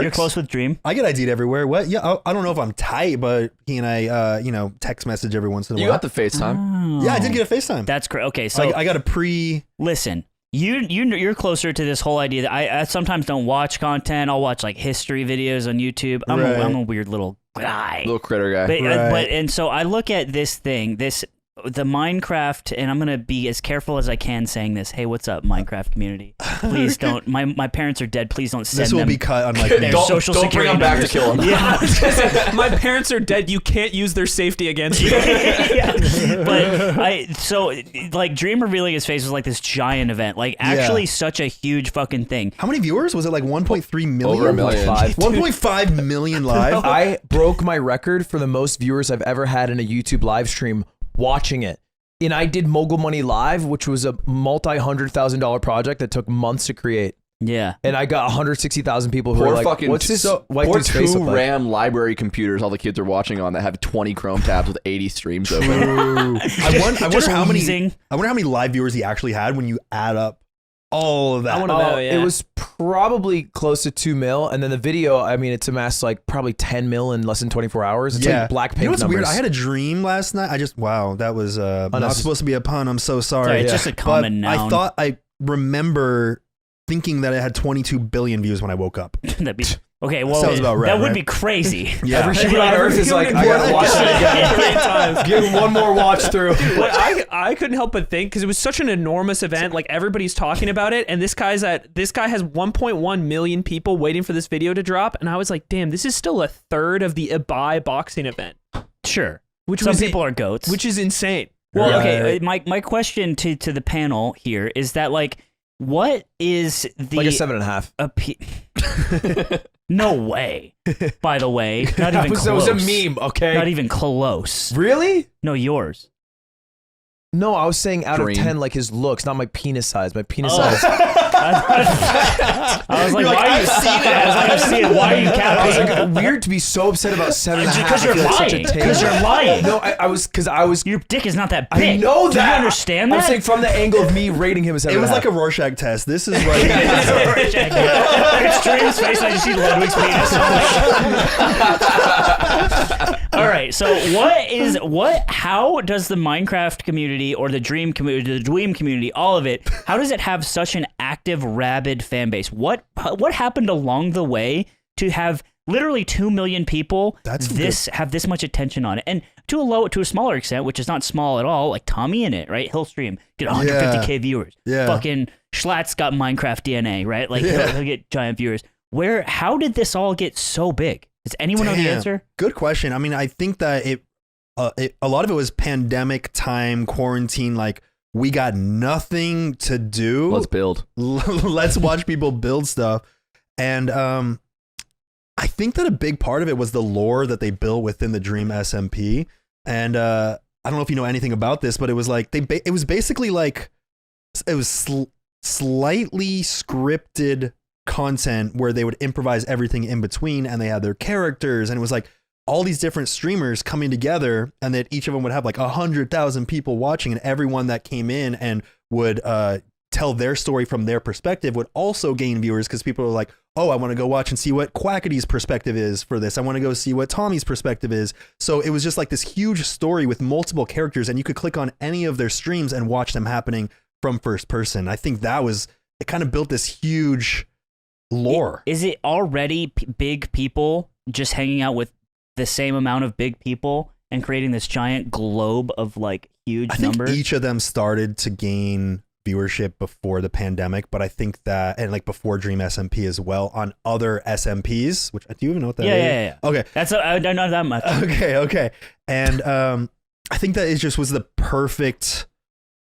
works. You're close with Dream? I get ID'd everywhere. What? Yeah, I don't know if I'm tight, but he and I, text message every once in a while. You got the FaceTime. Oh. Yeah, I did get a FaceTime. That's great. Okay, so I got a listen. You're closer to this whole idea that I sometimes don't watch content. I'll watch like history videos on YouTube. I'm a weird little guy, little critter guy. But and so I look at this thing, the Minecraft, and I'm gonna be as careful as I can saying this. Hey, what's up, Minecraft community? Please don't. My parents are dead. Please don't send them. This will be cut on like their social don't security bring them back numbers. to kill them. Yeah. My parents are dead. You can't use their safety against me. Yeah. But like Dream revealing his face was like this giant event, like actually such a huge fucking thing. How many viewers was it? Like 1.3 million. Over a million. 1.5 million live. I broke my record for the most viewers I've ever had in a YouTube live stream watching it. And I did Mogul Money Live, which was a multi-$100,000 project that took months to create. Yeah. And I got 160,000 people who were like, what's this white poor dude's face look like? RAM library computers all the kids are watching on that have 20 Chrome tabs with 80 streams open. I wonder how wheezing. many live viewers he actually had when you add up all of that. I want to know, yeah. It was probably close to 2 mil. And then the video, I mean, it's amassed like probably 10 mil in less than 24 hours. It's like Blackpink You know what's numbers. weird? I had a dream last night. That was not supposed to be a pun. I'm so sorry. It's just a common but noun. I thought I remember thinking that it had 22 billion views when I woke up. That'd be okay. Well, sounds about right, that would right? be crazy. Yeah. Every human on earth is like, I gotta watch that again. 3 times. Give him one more watch through. But I couldn't help but think, because it was such an enormous event, like everybody's talking about it, and this guy has 1.1 million people waiting for this video to drop, and I was like, damn, this is still a third of the Ibai boxing event, Sure. which Some was people are goats. which is insane. Well, Right. okay. My question to the panel here is that like, what is the Like a 7.5. No way. By the way, not even close. That was a meme, okay? Not even close. Really? No, yours. No, I was saying out Dream. of 10, like his looks, not my penis size. My penis Oh. size. I was like, why are you seeing it? I was like, I've seen it. Why are you I was capping? like, weird to be so upset about 7.5. Because you're I feel like such a lying. take. Because you're lying. No, I was. Your dick is not that big. I know Do that. you understand that? I'm saying from the angle of me rating him as 7.5. It was like a Rorschach test. This is what It's Dream's face. I just see Ludwig's penis. All right. So how does the Minecraft community or the Dream community, the Dweem community, all of it, how does it have such an active, rabid fan base? What happened along the way to have literally 2 million people have this much attention on it? And to a smaller extent, which is not small at all, like Tommy in it, right? He'll stream, get 150K viewers. Yeah. Fucking Schlatt's got Minecraft DNA, right? Like he'll get giant viewers. How did this all get so big? Does anyone know the answer? Good question. I mean, I think that a lot of it was pandemic time, quarantine, like we got nothing to do. Let's build. Let's watch people build stuff. And I think that a big part of it was the lore that they built within the Dream SMP. And I don't know if you know anything about this, but it was like it was basically like it was slightly scripted content where they would improvise everything in between, and they had their characters, and it was like all these different streamers coming together, and that each of them would have like 100,000 people watching, and everyone that came in and would tell their story from their perspective would also gain viewers, because people were like, oh, I want to go watch and see what Quackity's perspective is for this. I want to go see what Tommy's perspective is. So it was just like this huge story with multiple characters, and you could click on any of their streams and watch them happening from first person. I think it kind of built this huge lore. Is it already big people just hanging out with the same amount of big people and creating this giant globe of like huge numbers? I think each of them started to gain viewership before the pandemic, but I think that, and like before Dream SMP as well, on other SMPs, which do you even know what that is? Yeah. Okay. I don't know that much. Okay. And I think that it just was the perfect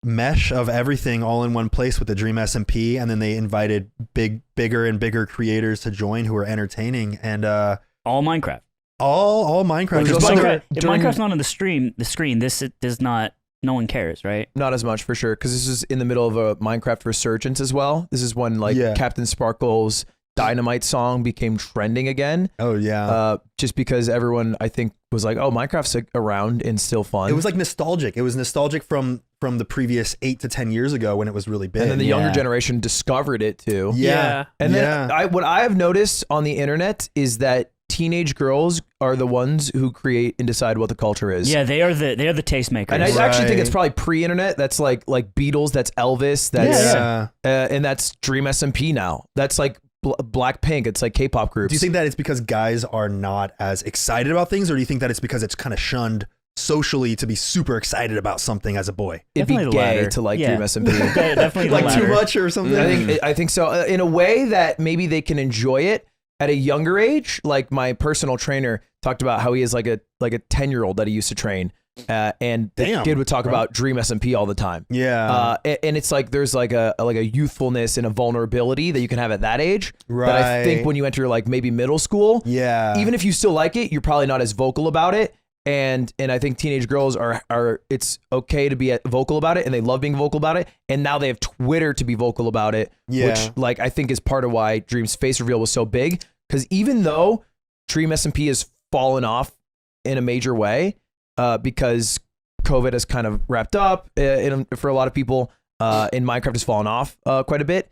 mesh of everything all in one place with the Dream SMP, and then they invited bigger and bigger creators to join who were entertaining, and All Minecraft. all Minecraft. If also Minecraft's not on the screen, this does not. No one cares, right? Not as much for sure, because this is in the middle of a Minecraft resurgence as well. This is when like Yeah. Captain Sparkles, Dynamite song became trending again. Oh yeah. Just because everyone, I think, was like, oh, Minecraft's around and still fun. It was like nostalgic. It was nostalgic from the previous 8 to 10 years ago when it was really big. and then the younger generation discovered it too. Yeah. And then what I have noticed on the internet is that teenage girls are the ones who create and decide what the culture is. Yeah, they are the tastemakers. And I actually think it's probably pre-internet. That's like Beatles. That's Elvis. That's and that's Dream SMP now. That's like Blackpink. It's like K-pop groups. Do you think that it's because guys are not as excited about things, or do you think that it's because it's kind of shunned socially to be super excited about something as a boy? It'd be Definitely the gay latter. to like Yeah. Dream SMP. Definitely the Like too latter. much or something? I think so. In a way that maybe they can enjoy it at a younger age. Like my personal trainer talked about how he is like a 10-year-old that he used to train, and the Damn, kid would talk bro. about Dream SMP all the time. Yeah. And it's like there's like a youthfulness and a vulnerability that you can have at that age. Right. That I think when you enter like maybe middle school, yeah. even if you still like it, you're probably not as vocal about it. And I think teenage girls are it's okay to be vocal about it, and they love being vocal about it. And now they have Twitter to be vocal about it, Yeah. which like I think is part of why Dream's face reveal was so big. Because even though Dream SMP has fallen off in a major way, because COVID has kind of wrapped up for a lot of people, and Minecraft has fallen off quite a bit.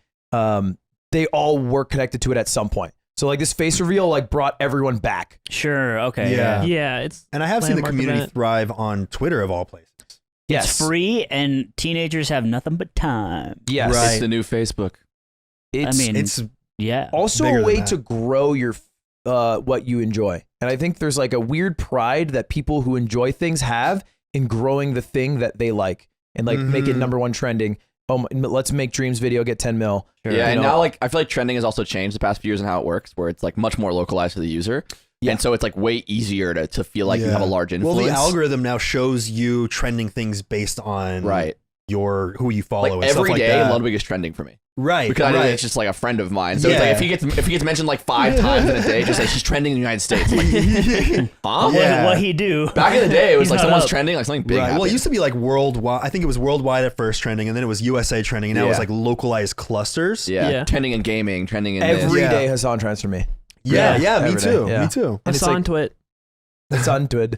They all were connected to it at some point. So like this face reveal like brought everyone back. Sure. Okay. Yeah. Yeah, it's and I have seen the landmark community event. thrive on Twitter of all places. Yes. It's free, and teenagers have nothing but time. Yes. Right. It's the new Facebook. It's, I mean, It's yeah. also bigger a than way that. to grow your what you enjoy. And I think there's like a weird pride that people who enjoy things have in growing the thing that they like and like make it Mhm. #1 trending. Oh, let's make Dreams video get 10 mil. Sure. Yeah, You and know? now like I feel like trending has also changed the past few years in how it works, where it's like much more localized to the user. Yeah. And so it's like way easier to feel like you have a large influence. Well, the algorithm now shows you trending things based on Right. who you follow Like and stuff every like day, that. Ludwig is trending for me. Right. Because I know right. it's just like a friend of mine. So it's like Yeah. if he gets mentioned like 5 times in a day, just like he's trending in the United States. I'm like, huh? Yeah. What he do? Back in the day, it was He's like not someone's up. trending, like something big. Right. Well, it happened. used to be like worldwide. I think it was worldwide at first trending, and then it was USA trending, and now it's Yeah. like localized clusters. yeah, Yeah. trending in gaming, trending in Every this. day Yeah. Hassan trends for me. Yeah. Yeah. Me Every day, too. yeah. Me too. And it's Hassan like, Twit. Hassan Twid.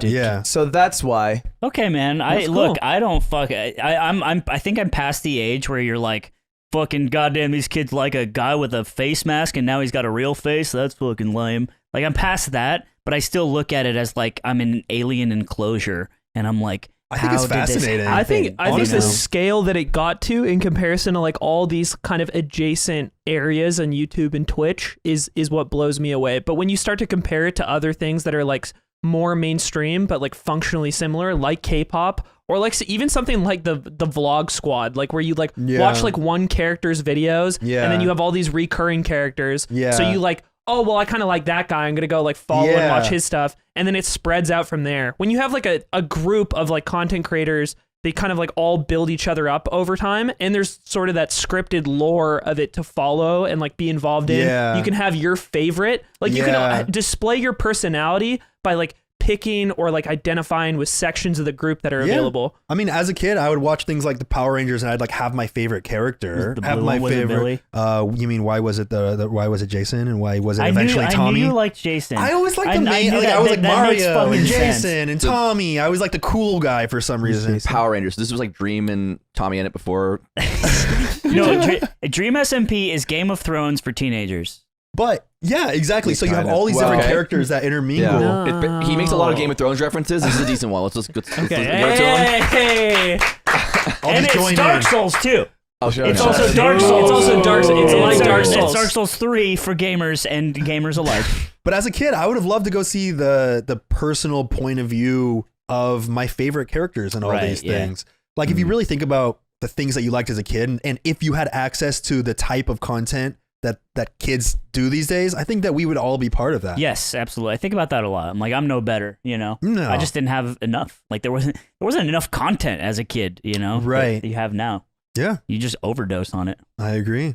Yeah. So that's why. Okay, man. That's Look. cool. I don't fuck. I think I'm past the age where you're like, fucking goddamn, these kids like a guy with a face mask, and now he's got a real face. That's fucking lame. Like I'm past that, but I still look at it as like I'm in an alien enclosure, and I'm like, I think it's how did this fascinating. I think happen? the You know? scale that it got to in comparison to like all these kind of adjacent areas on YouTube and Twitch is what blows me away. But when you start to compare it to other things that are like more mainstream but like functionally similar, like K-pop, or like even something like the Vlog Squad, like where you like Yeah. watch like one character's videos, Yeah. and then you have all these recurring characters. Yeah. So you like, oh well, I kind of like that guy. I'm gonna go like follow and Yeah. watch his stuff, and then it spreads out from there. When you have like a group of like content creators, they kind of like all build each other up over time, and there's sort of that scripted lore of it to follow and like be involved in. Yeah. You can have your favorite, like you Yeah. can display your personality by like picking or like identifying with sections of the group that are Yeah. available. I mean, as a kid, I would watch things like the Power Rangers, and I'd like have my favorite character. The Have blue my one, was it favorite. You mean why was it why was it Jason, and why was it eventually I Tommy? knew you liked Jason. I always liked the main. knew Like, that- I was that- like that makes Mario fucking and sense. Jason and Tommy. I was like the cool guy for some reason. Power Rangers. This was like Dream and Tommy in it before. No, Dream SMP is Game of Thrones for teenagers. But yeah, exactly. So you have Kind of. all these Well, different okay. characters that intermingle. Yeah. He makes a lot of Game of Thrones references. This is a decent one. Let's Okay. give it to him. Hey. I'll And just it's join Dark in. Souls too. I'll show It's you. also Dark It's Souls. also Dark Souls. It's like Dark Souls. It's Dark Souls 3 for gamers and gamers alike. But as a kid, I would have loved to go see the personal point of view of my favorite characters and all Right, these yeah. things. Like if you really think about the things that you liked as a kid, and if you had access to the type of content that kids do these days, I think that we would all be part of that. Yes, absolutely. I think about that a lot. I'm like, I'm no better, you know. No. I just didn't have enough. Like there wasn't enough content as a kid, you know. Right. That you have now. Yeah, You just overdose on it. I agree.